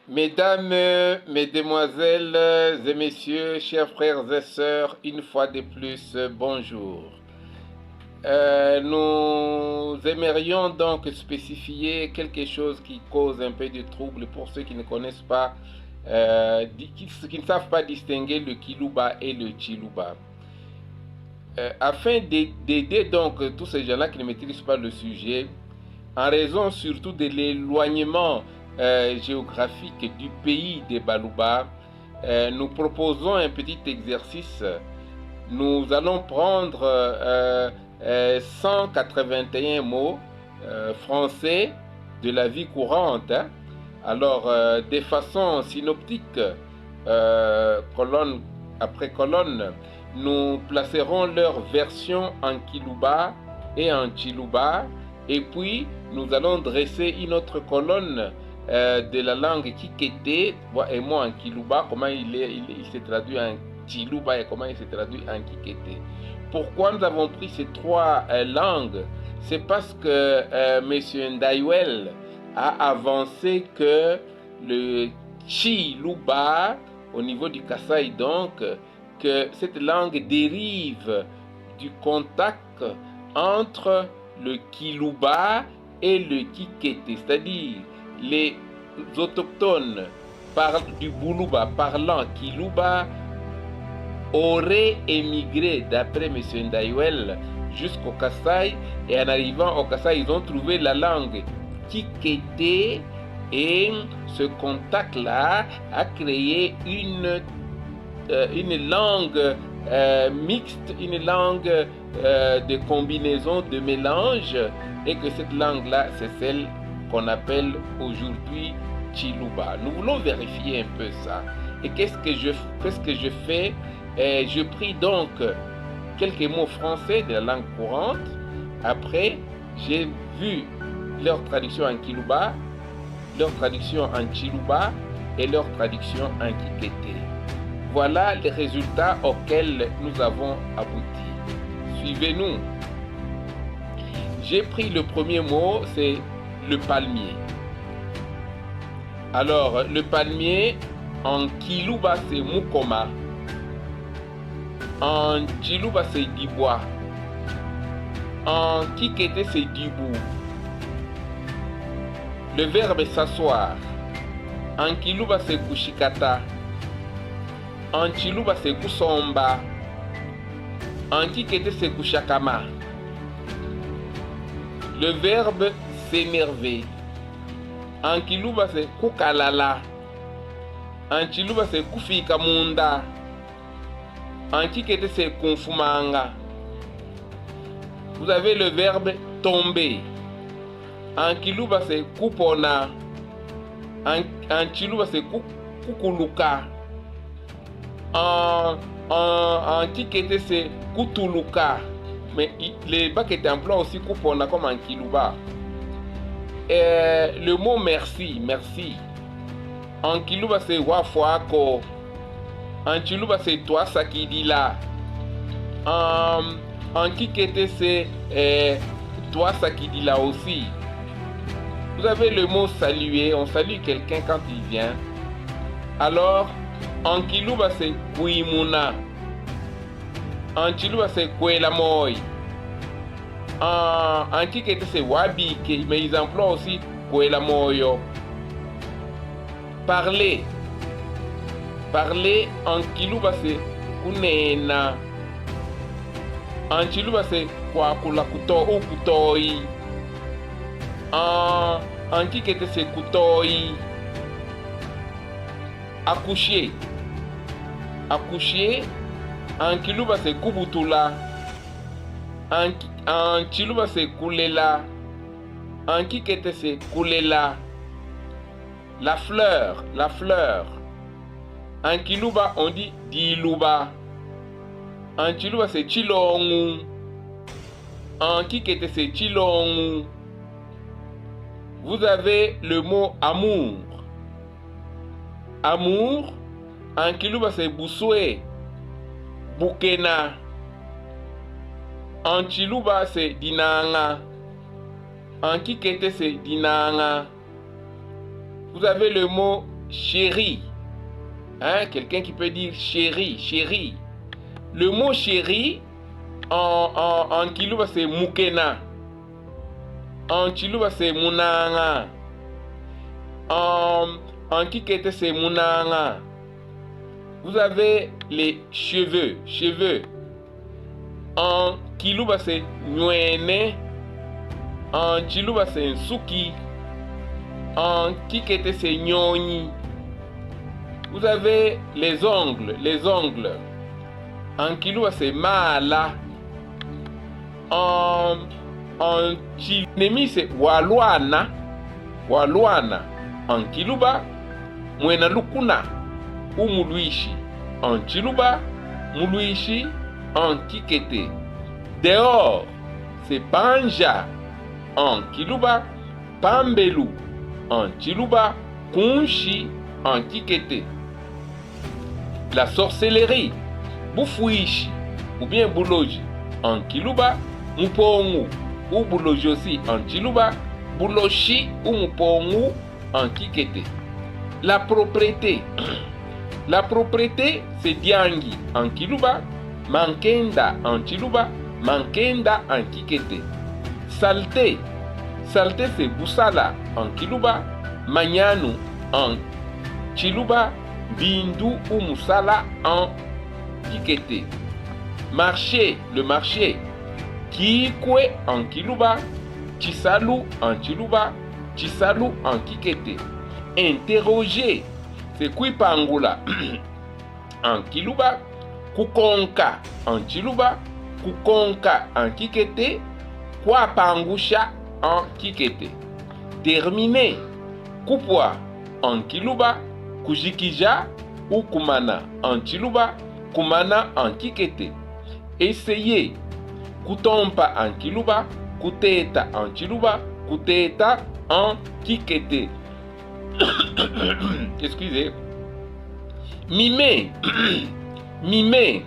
Mesdames, mesdemoiselles et messieurs, chers frères et sœurs, une fois de plus, bonjour. Nous aimerions donc spécifier quelque chose qui cause un peu de trouble pour ceux qui ne connaissent pas, qui ne savent pas distinguer le Kiluba et le Chiluba. Afin d'aider donc tous ces gens-là qui ne maîtrisent pas le sujet, en raison surtout de l'éloignement géographique du pays des Baluba, nous proposons un petit exercice. Nous allons prendre 181 mots français de la vie courante. Alors, de façon synoptique, colonne après colonne, nous placerons leur version en Kiluba et en Chiluba, et puis nous allons dresser une autre colonne de la langue Kikete, et moi en Kiluba, comment il se traduit en Chiluba et comment il se traduit en Kikete. Pourquoi nous avons pris ces trois langues? C'est parce que M. Ndayuel a avancé que le Chiluba, au niveau du Kasaï donc, que cette langue dérive du contact entre le Kiluba et le Kikete, c'est-à-dire les autochtones du Buluba parlant Kiluba auraient émigré, d'après M. Ndayuel, jusqu'au Kasaï, et en arrivant au Kasaï, ils ont trouvé la langue Kikete, et ce contact-là a créé une langue mixte, une langue de combinaison, de mélange, et que cette langue-là, c'est celle qu'on appelle aujourd'hui Chiluba. Nous voulons vérifier un peu ça. Et qu'est-ce que je fais? Je pris donc quelques mots français de la langue courante. Après, j'ai vu leur traduction en Kiluba, leur traduction en Chiluba et leur traduction en Kikete. Voilà les résultats auxquels nous avons abouti. Suivez-nous. J'ai pris le premier mot, c'est le palmier. Alors, le palmier, en Kiluba, c'est Mukoma. En Chiluba, c'est Dibois. En Kikete, c'est Dibou. Le verbe s'asseoir. En Kiluba, c'est Kushikata. En Chiluba, c'est Kusomba. En Kikete, c'est Kushakama. Le verbe s'énerver. En Kiluba, c'est Kukalala. En Chiluba, c'est Kufikamunda. En Kikete, c'est Kunfumanga. Vous avez le verbe tomber. En Kiluba, c'est Kupona. En Chiluba, c'est Kukuluka. En Kikete, c'est Kutuluka. Mais les bacs étaient employés aussi Kupona comme en Kiluba. Le mot merci, merci. En Kiluba, c'est Wafuako. En Chiluba, c'est Toi Sakidila. En Kikete, c'est Toi Sakidila aussi. Vous avez le mot saluer. On salue quelqu'un quand il vient. Alors, en Kiluba, c'est Kuimuna. En Chiluba, c'est Kwelamoy. En Kikete, c'est Wabike, mais ils emploient aussi Kwelamoyo. Parler. Parler, en Kiluba, c'est Kunena. En Chiluba, c'est Kwakula Kuto ou Kutoi. En Kikete, c'est Kutoi. Accoucher. Accoucher, en Kiluba, c'est Kubutula. En Chiluba, c'est Kulela. En Kikete, c'est Kulela. La fleur, la fleur. En Kiluba, on dit Diluba. En Chiluba, c'est Chilongu. En Kikete, c'est Chilongu. Vous avez le mot amour. Amour, en Kiluba, c'est Bousoué. Bukena. En Chiluba, c'est Dinanga. En Kikete, c'est Dinanga. Vous avez le mot chéri. Hein? Quelqu'un qui peut dire chéri, chéri. Le mot chéri, en Kiluba, c'est mukena. En Chiluba, c'est munanga. En Kikete, c'est munanga. Vous avez les cheveux, cheveux. En Kiluba, c'est nyuene. En Chiluba, c'est nsuki. En Kikete, c'est nyoni. Vous avez les ongles, les ongles. En Kiluba, c'est mala. En Chinemi, c'est walwana. Walwana. En Kiluba, mwena lukuna. Ou muluishi. En Chiluba, muluishi. En Kikete. Dehors, c'est panja. En Kiluba, pambelu. En Chiluba, kunshi. En Kikete. La sorcellerie, bufouishi. Ou bien bouloji. En Kiluba, mupongu. Ou bouloji aussi. En Chiluba, bouloshi ou mupongu. En Kikete. La propriété. La propriété, c'est diangi. En Kiluba, mankenda. En Chiluba, mankenda. En Kikete. Saleté. Saleté, c'est busala. En Kiluba, manyanu. En Chiluba, bindu ou musala. En Kikete. Marché, le marché. Kikwe en Kiluba. Chisalu en Chiluba. Chisalu en Kikete. Interroger, c'est Kuipangula en Kiluba. Kukonka en Chiluba. Kukonka en Kikete. Kwapangusha en Kikete. Terminer, Kupwa en Kiluba. Kujikija ou Kumana en Chiluba. Kumana en Kikete. Essayer, Kutompa en Kiluba. Kuteta en Chiluba. Kuteta en Kikete. Excusez. Mime. Mime.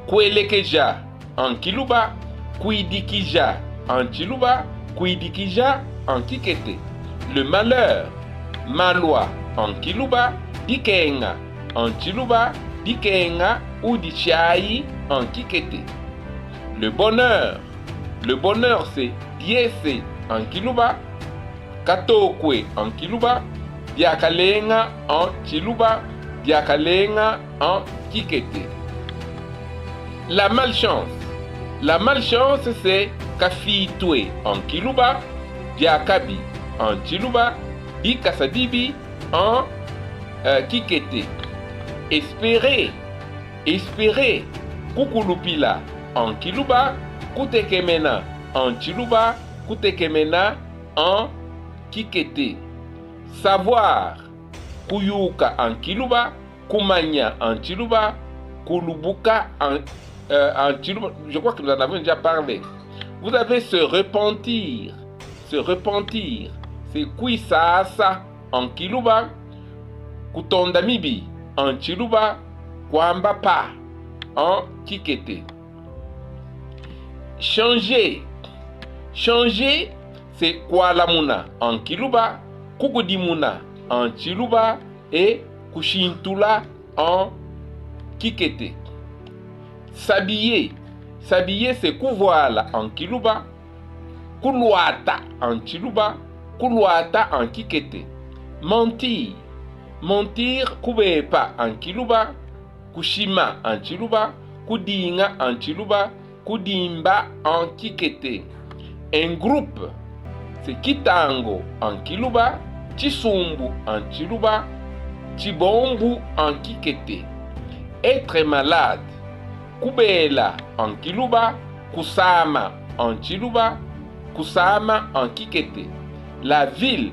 Kuelekeja en Kiluba. Kuidikija en Chiluba. Kuidikija en Kikete. Le malheur. Malwa en Kiluba. Dikenga en Chiluba. Dikenga ou Dichai en Kikete. Le bonheur. Le bonheur, c'est Diese en Kiluba. Katokwe en Kiluba. Diakalenga en Chiluba. Diakalenga en Kikete. La malchance. La malchance, c'est Kafitwe en Kiluba. Diakabi en Chiluba. Dikasadibi en Kikete. Espérer. Espérer. Kukulupila en Kiluba. Kutekemena en Chiluba. Kutekemena en Kikete. Savoir. Kuyuka en Kiluba. Kumanya en Chiluba. Kulubuka en Chiluba. Je crois que nous en avons déjà parlé. Vous avez se repentir. Se repentir. C'est Kuisasa en Kiluba. Kutondamibi en Chiluba. Kwambapa en Kikete. Changer. Changer, c'est Kwalamuna en Kiluba. Kukudimuna en Chiluba. Et Kushintula en Kikete. S'habiller. S'habiller, c'est Kuvoala en Kiluba. Kuluata en Chiluba. Kuluata en Kikete. Mentir. Mentir, Kubepa en Kiluba. Kushima en Chiluba. Kudinga en Chiluba. Kudimba en Kikete. Un groupe, c'est Kitango en Kiluba. Chisumbu en Chiluba. Chibombu en Kikete. Être malade. Kubela en Kiluba. Kusama en Chiluba. Kusama en Kikete. La ville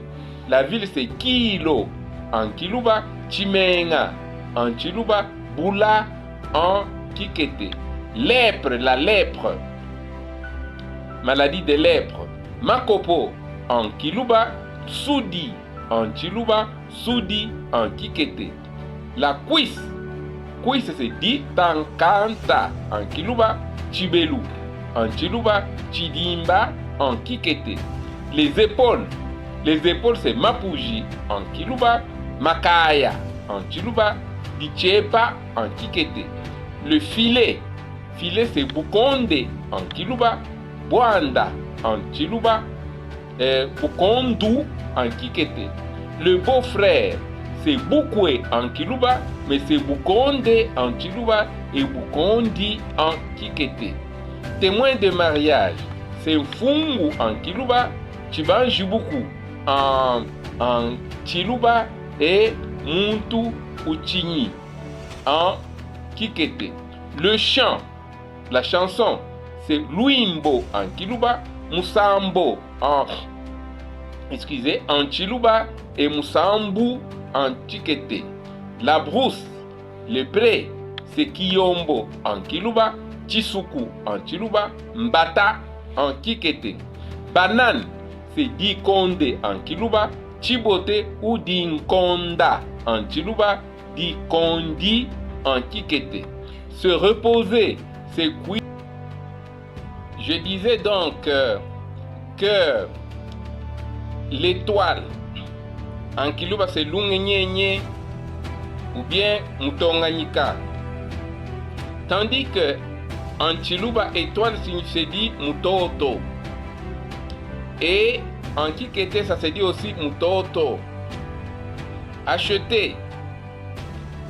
c'est Kilo en Kiluba. Chimenga en Chiluba. Bula en Kikete. Lèpre, la lèpre. Maladie de lèpre. Makopo en Kiluba. Soudi en Chiluba. Soudi en Kikete. La cuisse. Cuisse c'est Ditankanta en Kiluba. Chibelu en Chiluba. Chidimba en Kikete. Les épaules. Les épaules, c'est Mapuji en Kiluba, Makaya en Chiluba, Dichepa en Kikete. Le filet, c'est Bukonde en Kiluba, Bwanda en Chiluba, Bukondu en Kikete. Le beau-frère, c'est Bukwe en Kiluba, mais c'est Bukonde en Chiluba et Bukondi en Kikete. Témoin de mariage, c'est Fungu en Kiluba, Chibanjibuku en Chiluba et Muntu Uchini en Kikete. Le chant, la chanson, c'est Luimbo en Kiluba, Musambo en Chiluba et Musambu en Kikete. La brousse, le pré, c'est Kiyombo en Kiluba, Chisuku en Chiluba, Mbata en Kikete. Banane, c'est Dikonde en Kiluba, Chibote ou Dinkonda en Chiluba, Dikondi en Kikete. Se reposer, c'est Kui. Je disais donc que l'étoile en Kiluba c'est Lungenyenye ou bien Mutonganyika. Tandis que en Chiluba, étoile signifie dit Mutoto. Et en Kikete, ça se dit aussi Mutoto. Acheter.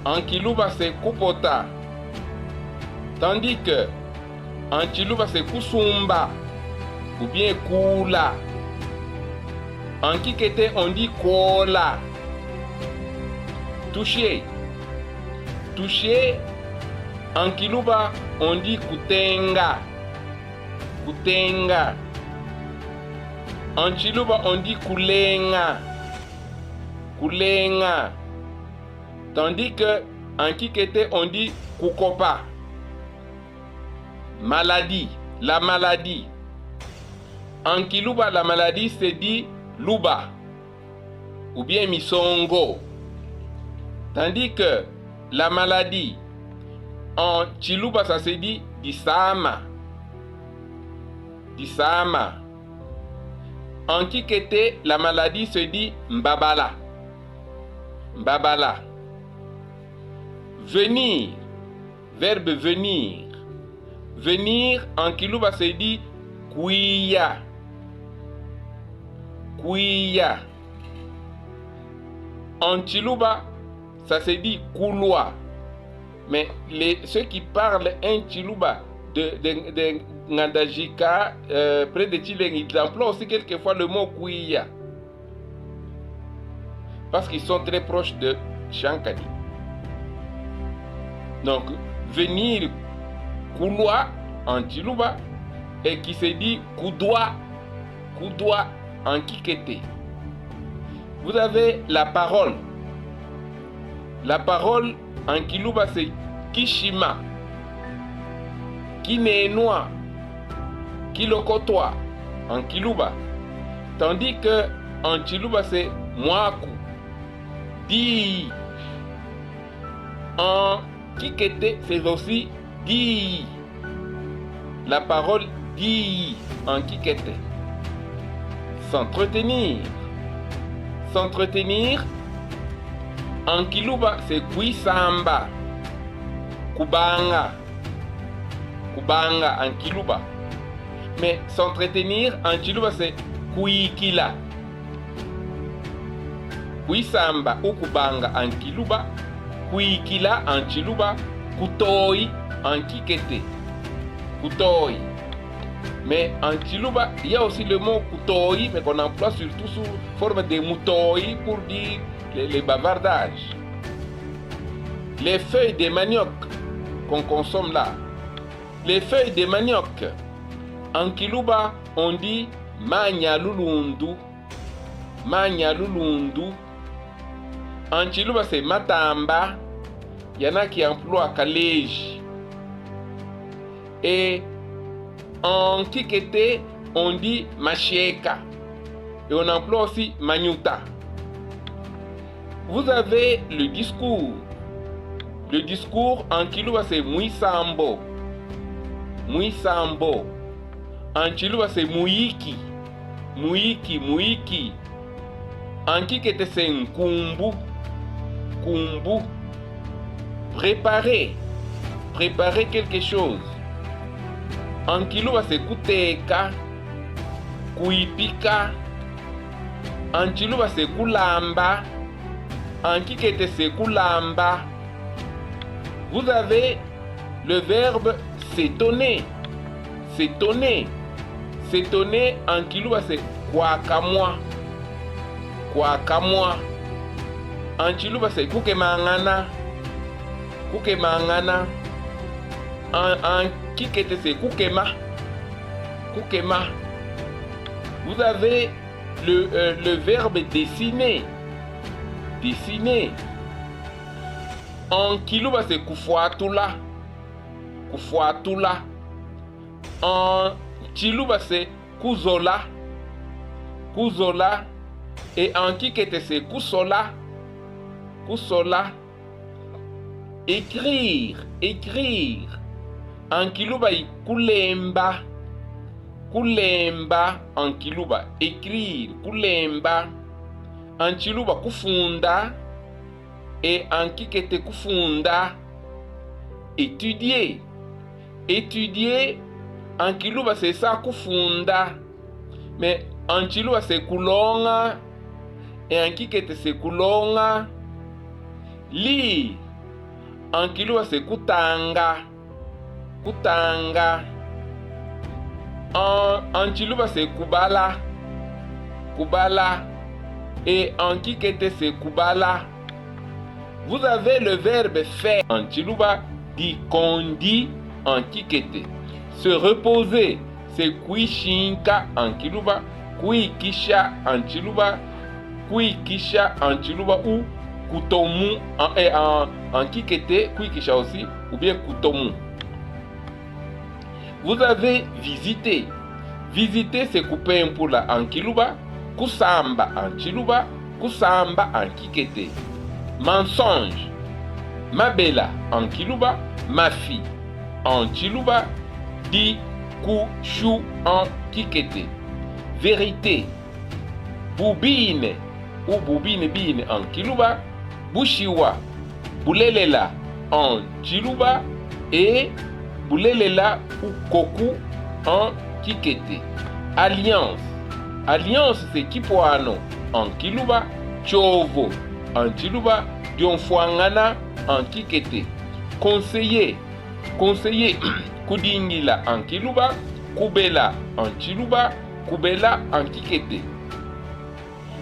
En Kiluba, c'est Kupota. Tandis que en Chiluba, c'est Kusumba. Ou bien Kula. En Kikete, on dit Kola. Toucher. Toucher. En Kiluba, on dit Kutenga. Kutenga. En Chiluba, on dit Kulenga. Kulenga. Tandis que en Kikete, on dit Kukopa. Maladie. La maladie. En Kiluba, la maladie se dit Luba. Ou bien Misongo. Tandis que la maladie en Chiluba, ça se dit Disama. Disama. En Kikete, la maladie se dit Mbabala. Mbabala. Venir. Verbe venir. Venir en Kiluba se dit Kuya. Kuya. En Chiluba, ça se dit Kulwa. Mais ceux qui parlent un Chiluba de Ngandajika, près de Chileng, ils emploient aussi quelquefois le mot Kuya. Parce qu'ils sont très proches de Chankani. Donc, venir Kulwa en Chiluba et qui se dit Kudwa, Kudwa en Kikete. Vous avez la parole. La parole en Kiluba c'est Kishima, Kinenoi, Kilokotwa en Kiluba. Tandis que en Chiluba c'est Mwaku, Di. En Kikete c'est aussi Di. La parole Di en Kikete. S'entretenir. S'entretenir. En Kiluba, c'est Kuisamba. Kubanga. Kubanga en Kiluba. Mais s'entretenir en Chiluba, c'est Kuikila. Kuisamba ou Kubanga en Kiluba. Kuikila en Chiluba. Kutoi en Kikete. Kutoi. Mais en Chiluba, il y a aussi le mot Kutoi, mais qu'on emploie surtout sous forme de Mutoi pour dire les bavardages. Les feuilles de manioc qu'on consomme là. Les feuilles de manioc. En Kiluba, on dit Manyalulundu. Manyalulundu. En Chiluba, c'est Matamba. Il y en a qui emploient Kalej. Et en Kikete, on dit Macheka. Et on emploie aussi Manyuta. Vous avez le discours. Le discours en Kiluba c'est Muisambo. Muisambo. En Chiluba c'est Muiki. Muiki, Muiki. En kikete c'est nkumbu. Kumbu. Préparer. Préparer quelque chose. En kiluba c'est kuteka. Kuipika. En chiluba c'est kulamba. En kikete c'est kulamba. Vous avez le verbe s'étonner. S'étonner. S'étonner en kiluba c'est kwakamwa. Kwakamwa. En chiluba c'est kukemangana. Kukemangana. En kikete c'est kukema. Kukema. Vous avez le verbe dessiner. Dessiner. En kiluba c'est kufuatula. Kufuatula. En chiluba c'est kuzola. Kuzola. Et en kikete c'est kusola. Kusola. Écrire. Écrire. En kiluba kulemba. Kulemba en kiluba. Écrire. Kulemba. En chiluba kufunda. Et en kikete kufunda. Étudier. Étudier. En kiluba c'est ça kufunda. Mais en chiluba c'est kulonga. Et en kikete c'est kulonga. Lire. En kiluba c'est kutanga. Kutanga. En chiluba c'est kubala. Kubala. Et en kikete c'est kubala. Vous avez le verbe faire en chiluba dit kondi en kikete. Se reposer c'est kuishinka en kiluba, kuikisha en chiluba, kuikisha en chiluba ou kutomu en kikete, kuikisha aussi ou bien kutomu. Vous avez visité. Visiter c'est couper un poula en kiluba, kusamba en chiluba, kusamba en kikete. Mensonge. Mabela en kiluba, ma fille en chiluba, di kushu en kikete. Vérité. Boubine ou boubine bine en kiluba, bushiwa, bulelela en chiluba et bulelela ou koku en kikete. Alliance. Alliance c'est kipoano en kiluba, chovo en chiluba, dionfuangana en kikete. Conseiller. Conseiller kudingila en kiluba, kubela en chiluba, kubela en kikete.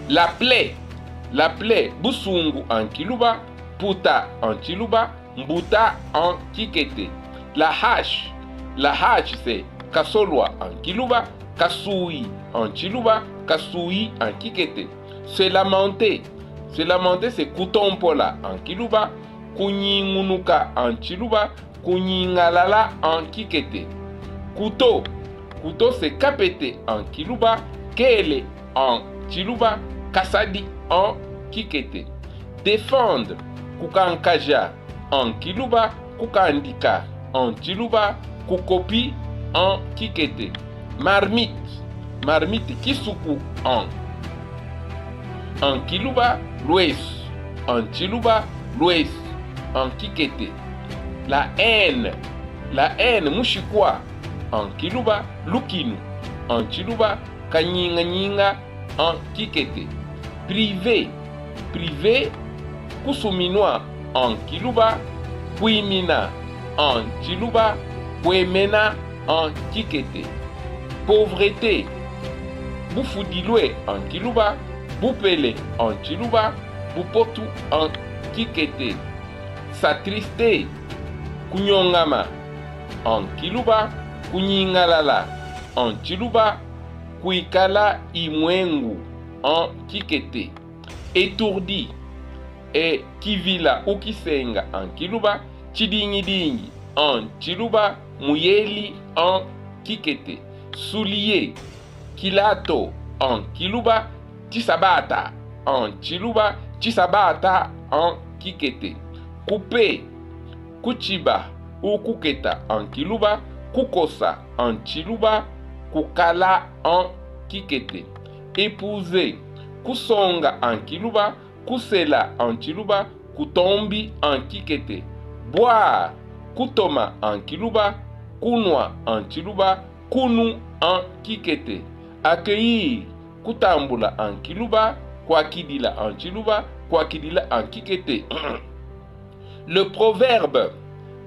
La plaie. La plaie busungu en kiluba, puta en chiluba, mbuta en kikete. La hache. La hache c'est kasolwa en kiluba, kasui en chiluba, kasui en kikete. Se lamenter. Se lamenter c'est kutompola en kiluba, kunyingunuka en chiluba, kunyingalala en kikete. Couteau. Couteau c'est kapete en kiluba, kele en chiluba, kasadi en kikete. Défendre. Kukankaja en kiluba, kukandika en chiluba, kukopi en kikete. Marmite. Marmite kisuku en kiluba, l'ouest. En chiluba, l'ouest. En kikete. La haine. La haine mushikwa en kiluba, lukinu. En chiluba, kanyinga nyinga en kikete. Privé. Privé, kusuminwa en kiluba, kuimina en chiluba, kuemena en kikete. Pauvreté. Bufudilwe en kiluba, bupele en chiluba, bupotu en kikete. S'attrister. Kunyongama en kiluba, kunyingalala en chiluba, kuikala imwengu en kikete. Étourdi. Et kivila ou kisenga en kiluba, chidingi en chiluba, muyeli en kikete. Soulier. Kilato en kiluba, chisabata en chiluba, chisabata en kikete. Couper. Kuchiba ou kuketa en kiluba, kukosa en chiluba, kukala en kikete. Épouser. kusonga en Kiluba, kusela en Chiluba, kutombi en Kikete. Boire, kutoma en Kiluba, kunwa en Chiluba, kunu en Kikete. Accueillir, kutambula en Kiluba, kwakidila en Chiluba, kwakidila en Kikete. Le proverbe,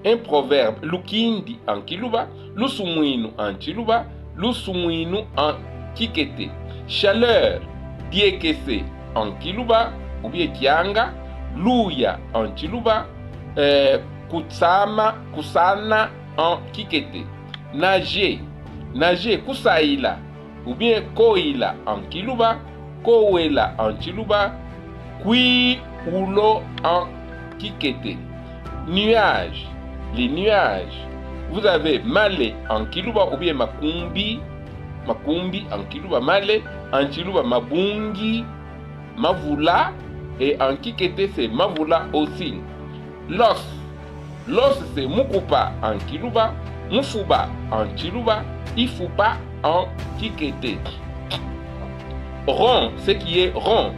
un proverbe, lukindi en Kiluba, lusumuinu en Chiluba, lusumuinu en Kikete. Chaleur, diekese en Kiluba, ou bien Kianga, luya en Chiluba, kusana en Kikete. Nager, nager, kusaila, ou bien koila en Kiluba, kowela en Chiluba, kui ulo en Kikete. Nuages, les nuages. Vous avez Malé en Kiluba ou bien Makumbi en Kiluba, Malé en Chiluba, Mabungi, Mavula, et en Kikete c'est Mavula aussi. Los c'est Mukupa en Kiluba, Mufuba en Chiluba, Ifupa en Kikete. Rond, ce qui est rond.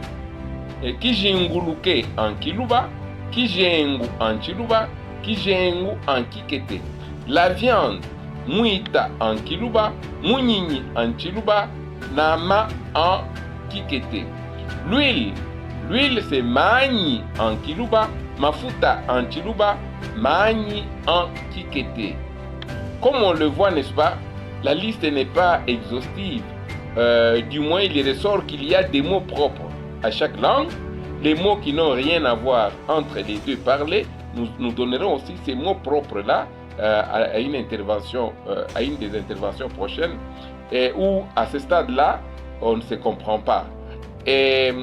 Kijinguluke en Kiluba, Kijengu en Chiluba, Kijengu en Kikete. La viande, Muita en Kiluba, Munyini en Chiluba, Nama en Kikete. L'huile c'est Mani en Kiluba, Mafuta en Chiluba, Mani en Kikete. Comme on le voit, n'est-ce pas, la liste n'est pas exhaustive. Du moins, il ressort qu'il y a des mots propres à chaque langue. Les mots qui n'ont rien à voir entre les deux parlés, nous donnerons aussi ces mots propres-là à une intervention, à une des interventions prochaines, où à ce stade-là, on ne se comprend pas. Et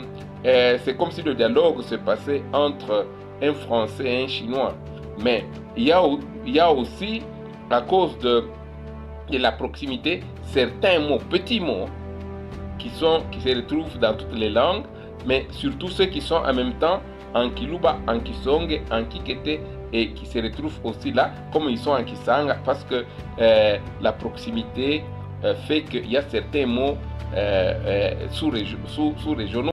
c'est comme si le dialogue se passait entre un Français et un Chinois. Mais il y a aussi, à cause de la proximité, certains mots, petits mots, qui se retrouvent dans toutes les langues, mais surtout ceux qui sont en même temps en Kiluba, en Kisonge, en Kikete, et qui se retrouvent aussi là, comme ils sont en Kisanga, parce que la proximité fait qu'il y a certains mots sous-régionaux